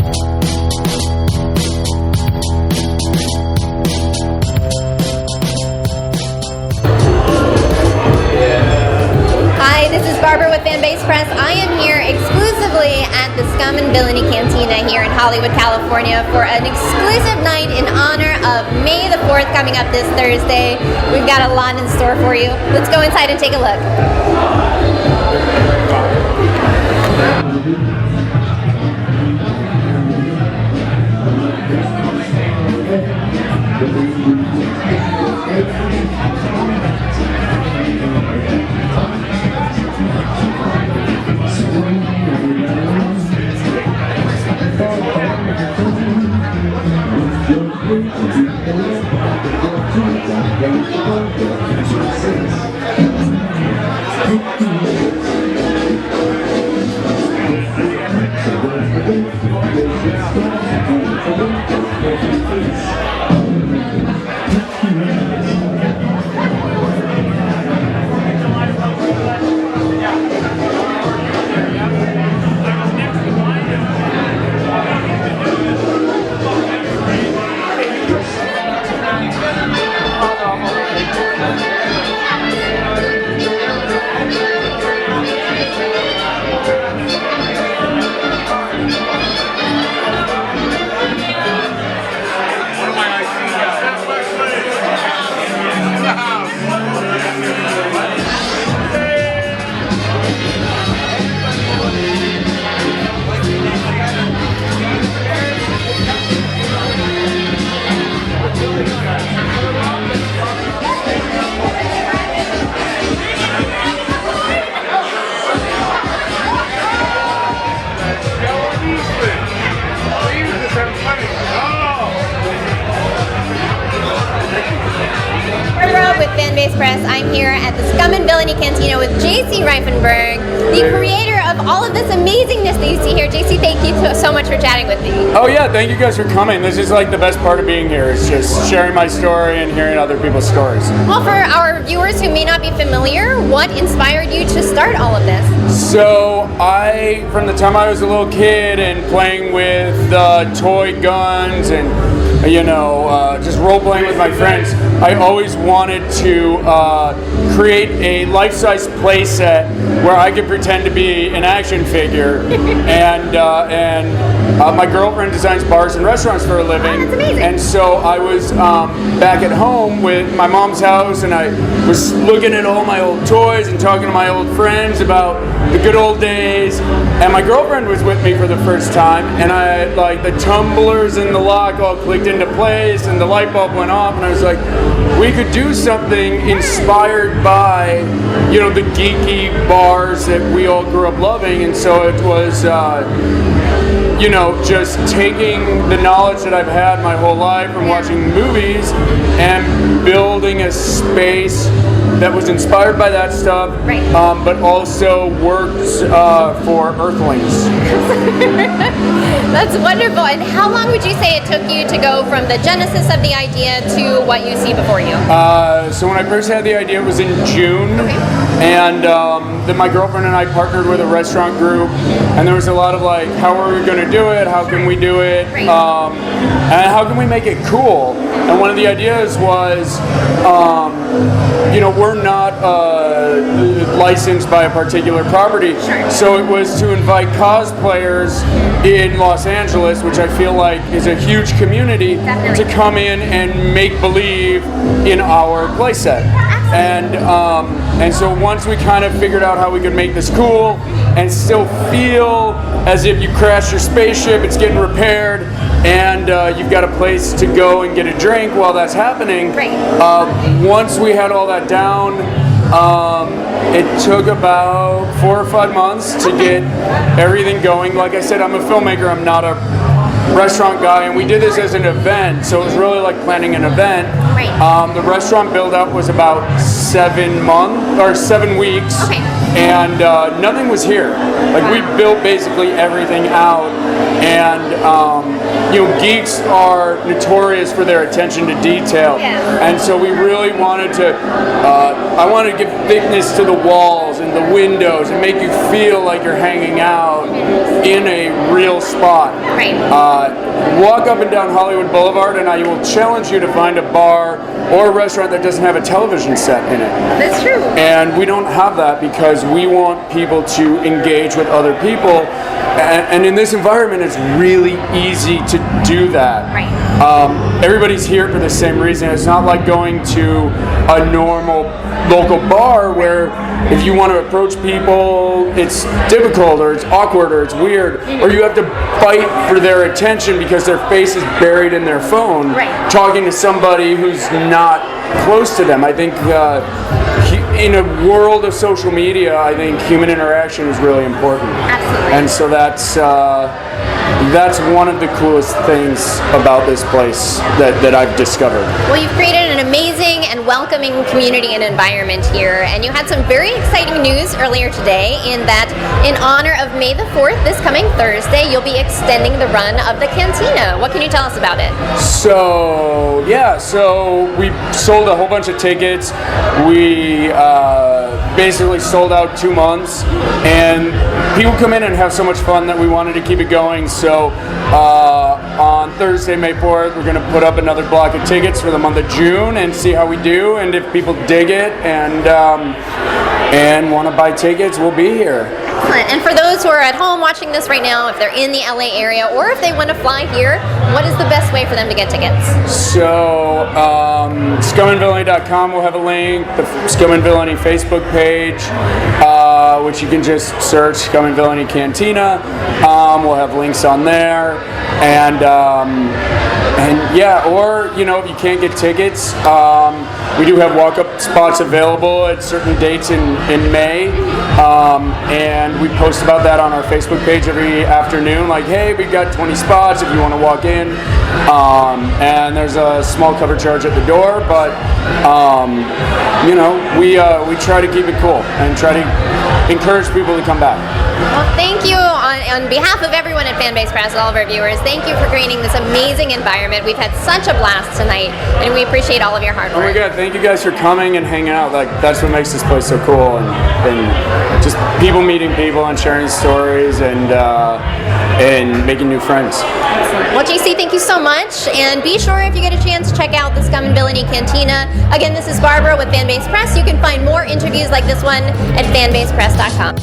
Hi, this is Barbara with Fanbase Press. I am here exclusively at the SCUM Villainy Cantina here in Hollywood, California for an exclusive night in honor of May the 4th coming up this Thursday. We've got a lot in store for you. Let's go inside and take a look. With Fanbase Press, I'm here at the SCUM Villainy Cantina with JC Reifenberg, the creator of all of this amazingness that you see here. JC, thank you so much for chatting with me. Oh yeah, thank you guys for coming. This is like the best part of being here. It's just sharing my story and hearing other people's stories. Well, for our viewers who may not be familiar, what inspired you to start all of this? So from the time I was a little kid and playing with toy guns and just role-playing with my friends, I always wanted to create a life-size play set where I could pretend to be an action figure. and my girlfriend designs bars and restaurants for a living. Oh, that's amazing. And so I was back at home with my mom's house, and I was looking at all my old toys and talking to my old friends about the good old days. And my girlfriend was with me for the first time, and the tumblers and the lock all clicked into place, and the light bulb went off, and I was like, we could do something inspired by, the geeky bars that we all grew up loving. And so it was, just taking the knowledge that I've had my whole life from watching movies and building a space that was inspired by that stuff, right. But also works for Earthlings. That's wonderful. And how long would you say it took you to go from the genesis of the idea to what you see before you? So when I first had the idea, it was in June. Okay. And then my girlfriend and I partnered with a restaurant group, and there was a lot of how are we going to do it? How can we do it? Right. And how can we make it cool? And one of the ideas was, we're not licensed by a particular property, Sure. so it was to invite cosplayers in Los Angeles, which I feel like is a huge community, Definitely. to come in and make believe in our playset. And so once we kind of figured out how we could make this cool and still feel as if you crashed your spaceship, it's getting repaired, and you've got a place to go and get a drink while that's happening. Right. Once we had all that down, it took about 4 or 5 months to get everything going. Like I said, I'm a filmmaker, I'm not a restaurant guy, and we did this as an event, so it was really like planning an event. Right. The restaurant build out was about 7 weeks. Okay. And nothing was here. We built basically everything out, and geeks are notorious for their attention to detail. Yeah. And so we really wanted to, I wanted to give thickness to the walls walls and the windows and make you feel like you're hanging out in a real spot. Right. Walk up and down Hollywood Boulevard and I will challenge you to find a bar or a restaurant that doesn't have a television set in it. That's true. And we don't have that because we want people to engage with other people. And in this environment, it's really easy to do that. Right. Everybody's here for the same reason. It's not like going to a normal local bar where if you want to approach people, it's difficult or it's awkward or it's weird, or you have to fight for their attention because their face is buried in their phone, right, talking to somebody who's not close to them. I think in a world of social media, I think human interaction is really important. Absolutely. And so that's one of the coolest things about this place that I've discovered. Well, you've created an amazing and welcoming community and environment here, and you had some very exciting news earlier today in that in honor of May the 4th, this coming Thursday, you'll be extending the run of the Cantina. What can you tell us about it? So we sold a whole bunch of tickets. We basically sold out 2 months, and people come in and have so much fun that we wanted to keep it going. So on Thursday, May 4th, we're going to put up another block of tickets for the month of June and see how we do, and if people dig it and want to buy tickets, we'll be here. Excellent. And for those who are at home watching this right now, if they're in the LA area or if they want to fly here, what is the best way for them to get tickets? So SCUMandVillainy.com will have a link, the Scum and Villainy Facebook page, which you can just search Scum and Villainy Cantina. We'll have links on there, and yeah, or if you can't get tickets, we do have walk-up spots available at certain dates in May, and we post about that on our Facebook page every afternoon, like, hey, we've got 20 spots if you want to walk in, and there's a small cover charge at the door, but we try to keep it cool and try to encourage people to come back. Well, thank you on behalf of everyone at Fanbase Press, all of our viewers. Thank you for creating this amazing environment. We've had such a blast tonight, and we appreciate all of your hard work. Oh my God, thank you guys for coming and hanging out. Like, that's what makes this place so cool, and just people meeting people and sharing stories and making new friends. Excellent. Well, JC, thank you so much, and be sure if you get a chance to check out the Scum and Villainy Cantina. Again, this is Barbara with Fanbase Press. You can find more interviews like this one at fanbasepress.com.